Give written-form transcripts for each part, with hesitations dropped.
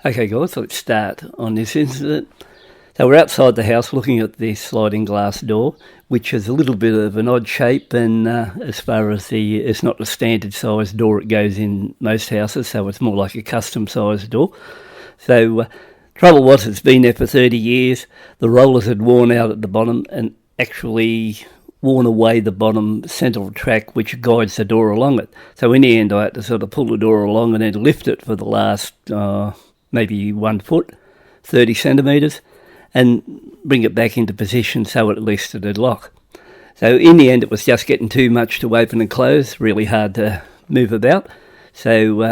Okay guys, let's start on this incident. So we're outside the house looking at the sliding glass door, which is a little bit of an odd shape, and as far as it's not the standard size door it goes in most houses, so it's more like a custom sized door. So trouble was, it's been there for 30 years. The rollers had worn out at the bottom and actually worn away the bottom central track which guides the door along it. So in the end I had to sort of pull the door along and then lift it for the last maybe 1 foot, 30 centimetres, and bring it back into position so at least it'd lock. So in the end it was just getting too much to open and close, really hard to move about. So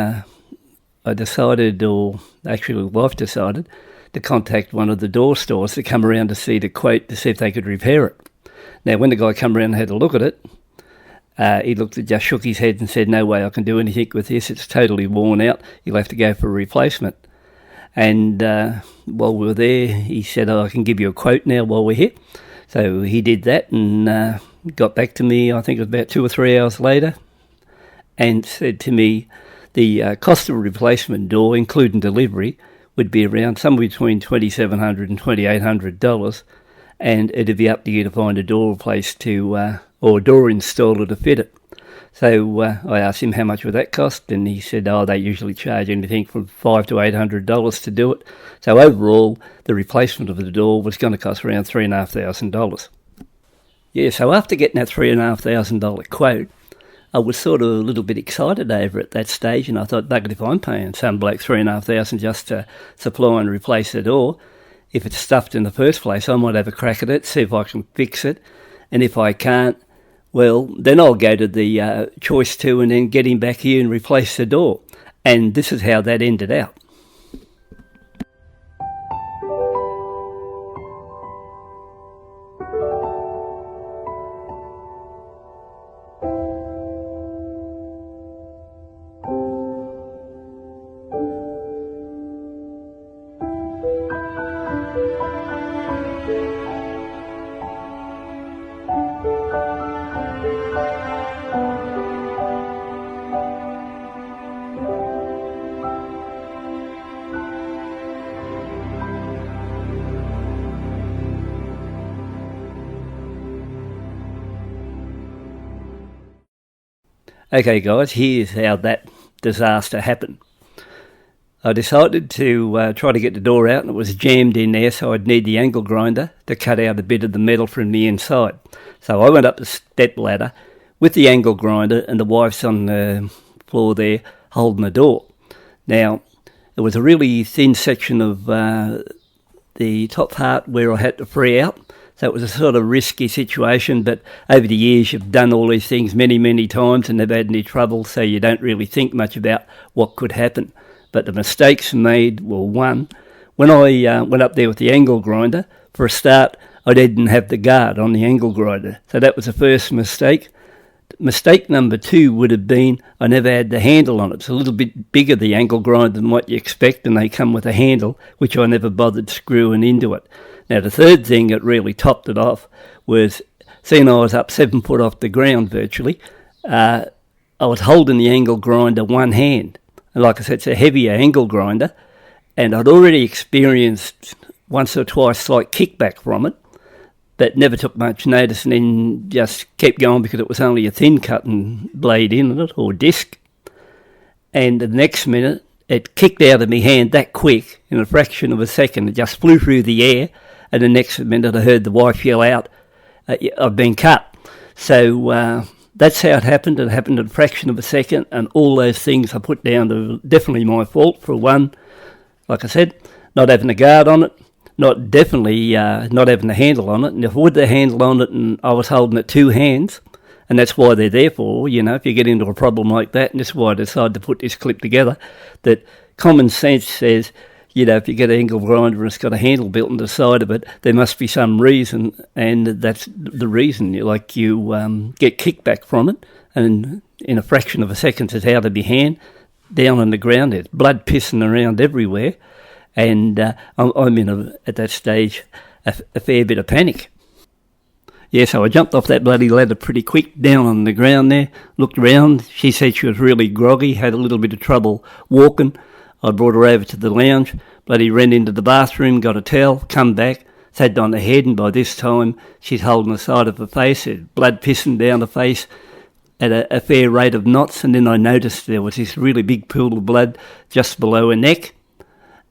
I decided, or actually my wife decided, to contact one of the door stores to come around to see the quote to see if they could repair it. Now, when the guy came around and had a look at it, he just shook his head and said, "No way I can do anything with this. It's totally worn out. You'll have to go for a replacement." And while we were there, he said, "I can give you a quote now while we're here." So he did that and got back to me, I think it was about 2 or 3 hours later, and said to me the cost of a replacement door, including delivery, would be around somewhere between $2,700 and $2,800. And it'd be up to you to find a door replaced or a door installer to fit it. So I asked him how much would that cost, and he said, they usually charge anything from $500 to $800 to do it. So overall, the replacement of the door was going to cost around $3,500. Yeah, so after getting that $3,500 quote, I was sort of a little bit excited over at that stage, and I thought, bugger, if I'm paying some bloke $3,500 just to supply and replace the door, if it's stuffed in the first place, I might have a crack at it, see if I can fix it. And if I can't, well, then I'll go to the choice 2 and then get him back here and replace the door. And this is how that ended out. Okay guys, here's how that disaster happened. I decided to try to get the door out, and it was jammed in there, so I'd need the angle grinder to cut out a bit of the metal from the inside. So I went up the step ladder with the angle grinder, and the wife's on the floor there holding the door. Now, it was a really thin section of the top part where I had to free out. So it was a sort of risky situation, but over the years you've done all these things many, many times and never had any trouble, so you don't really think much about what could happen. But the mistakes made were, one, when I went up there with the angle grinder, for a start, I didn't have the guard on the angle grinder. So that was the first mistake. Mistake number 2 would have been I never had the handle on it. It's a little bit bigger, the angle grinder, than what you expect, and they come with a handle, which I never bothered screwing into it. Now, the third thing that really topped it off was, seeing I was up 7 foot off the ground virtually, I was holding the angle grinder one hand. And like I said, it's a heavier angle grinder, and I'd already experienced once or twice slight kickback from it, but never took much notice, and then just kept going because it was only a thin cutting blade in it, or disc. And the next minute, it kicked out of my hand that quick, in a fraction of a second. It just flew through the air, and the next minute I heard the wife yell out, "I've been cut." So that's how it happened. It happened in a fraction of a second, and all those things I put down to definitely my fault. For one, like I said, not having a guard on it, not having the handle on it. And if I would have the handle on it and I was holding it 2 hands, and that's why they're there for, if you get into a problem like that, and that's why I decided to put this clip together, that common sense says, if you get an angle grinder and it's got a handle built on the side of it, there must be some reason, and that's the reason. You get kickback from it, and in a fraction of a second it's out of your hand, down on the ground. There's blood pissing around everywhere, and I'm in, at that stage, a fair bit of panic. Yeah, so I jumped off that bloody ladder pretty quick, down on the ground there, looked around. She said she was really groggy, had a little bit of trouble walking. I brought her over to the lounge, bloody ran into the bathroom, got a towel, come back, sat on the head, and by this time she's holding the side of her face, blood pissing down the face at a fair rate of knots. And then I noticed there was this really big pool of blood just below her neck.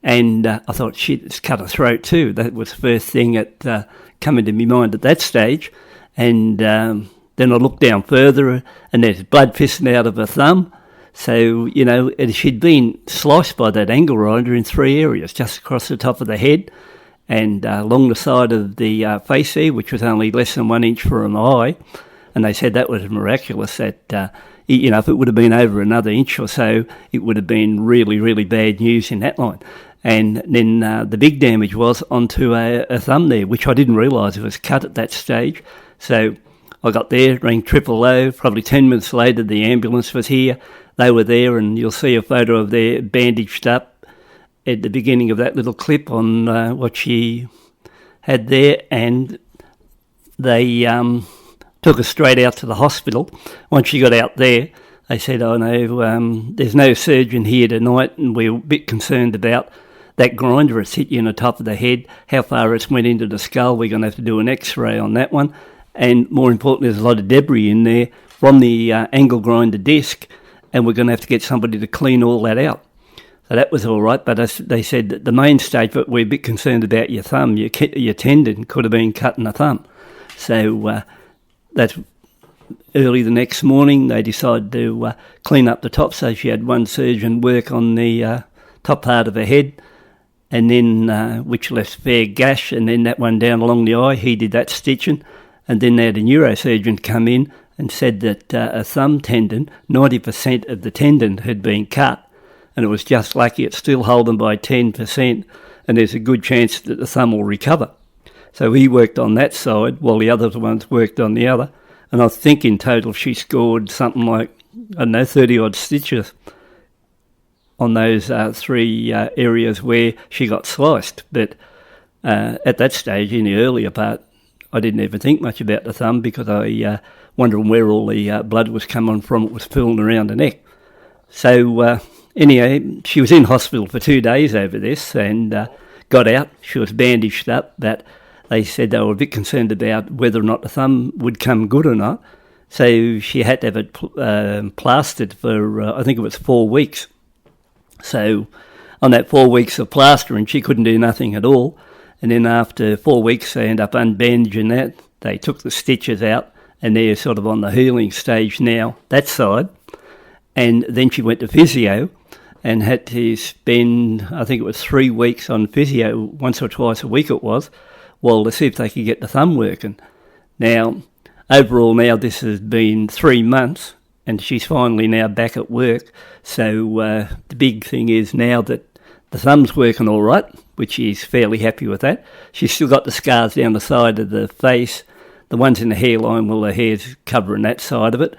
And I thought, shit, it's cut her throat too. That was the first thing that come into my mind at that stage. And then I looked down further, and there's blood pissing out of her thumb. So, she'd been sliced by that angle grinder in 3 areas, just across the top of the head and along the side of the face there, which was only less than 1 inch from an eye. And they said that was miraculous, that, if it would have been over another inch or so, it would have been really, really bad news in that line. And then the big damage was onto a thumb there, which I didn't realise it was cut at that stage. So I got there, rang 000, probably 10 minutes later the ambulance was here. They were there, and you'll see a photo of their bandaged up at the beginning of that little clip on what she had there. And they took her straight out to the hospital. Once she got out there, they said, oh no, there's no surgeon here tonight, and we're a bit concerned about that grinder. It's hit you in the top of the head, how far it's went into the skull. We're going to have to do an x-ray on that one. And more importantly, there's a lot of debris in there from the angle grinder disc, and we're going to have to get somebody to clean all that out. So that was all right, but they said that the main stage, but we're a bit concerned about your thumb. Your tendon could have been cut in the thumb. So that's early the next morning. They decided to clean up the top, so she had one surgeon work on the top part of her head, and then which left a fair gash, and then that one down along the eye, he did that stitching. And then they had a neurosurgeon come in and said that a thumb tendon, 90% of the tendon had been cut, and it was just lucky it's still holding by 10%, and there's a good chance that the thumb will recover. So he worked on that side while the other ones worked on the other, and I think in total she scored something like, 30-odd stitches on those 3 areas where she got sliced. But at that stage, in the earlier part, I didn't even think much about the thumb, because I wondering where all the blood was coming from. It was pooling around the neck. So anyway, she was in hospital for 2 days over this, and got out. She was bandaged up, but they said they were a bit concerned about whether or not the thumb would come good or not. So she had to have it plastered for, I think it was 4 weeks. So on that 4 weeks of plastering, she couldn't do nothing at all. And then after 4 weeks, they ended up unbandaging that. They took the stitches out, and they're sort of on the healing stage now, that side. And then she went to physio and had to spend, I think it was 3 weeks on physio, once or twice a week it was, to see if they could get the thumb working. Now, overall now this has been 3 months, and she's finally now back at work. So the big thing is now that the thumb's working all right, which she's fairly happy with that. She's still got the scars down the side of the face. The ones in the hairline, well, the hair's covering that side of it.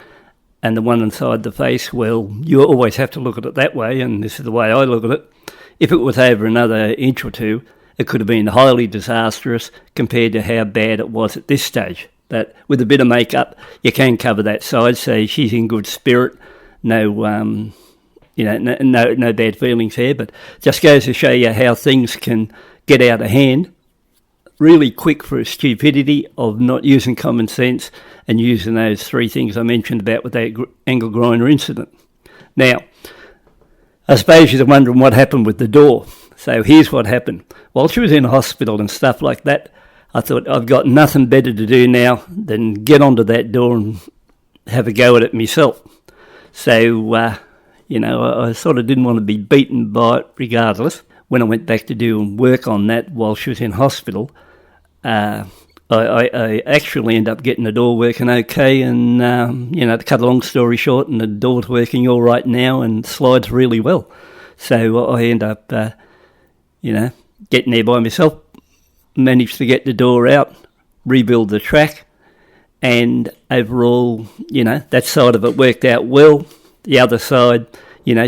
And the one inside the face, well, you always have to look at it that way, and this is the way I look at it. If it was over another inch or two, it could have been highly disastrous compared to how bad it was at this stage. But with a bit of makeup, you can cover that side, so she's in good spirit. No bad feelings here, but just goes to show you how things can get out of hand really quick for stupidity of not using common sense and using those 3 things I mentioned about with that angle grinder incident. Now, I suppose you're wondering what happened with the door. So here's what happened. While she was in hospital and stuff like that, I thought, I've got nothing better to do now than get onto that door and have a go at it myself. So, I sort of didn't want to be beaten by it regardless. When I went back to do work on that while she was in hospital, I actually ended up getting the door working okay, and, to cut a long story short, and the door's working all right now and slides really well. So I ended up, getting there by myself, managed to get the door out, rebuild the track, and overall, that side of it worked out well. The other side,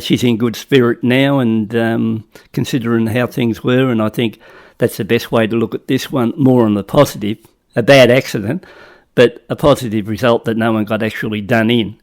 she's in good spirit now, and considering how things were, and I think that's the best way to look at this one, more on the positive. A bad accident, but a positive result that no one got actually done in.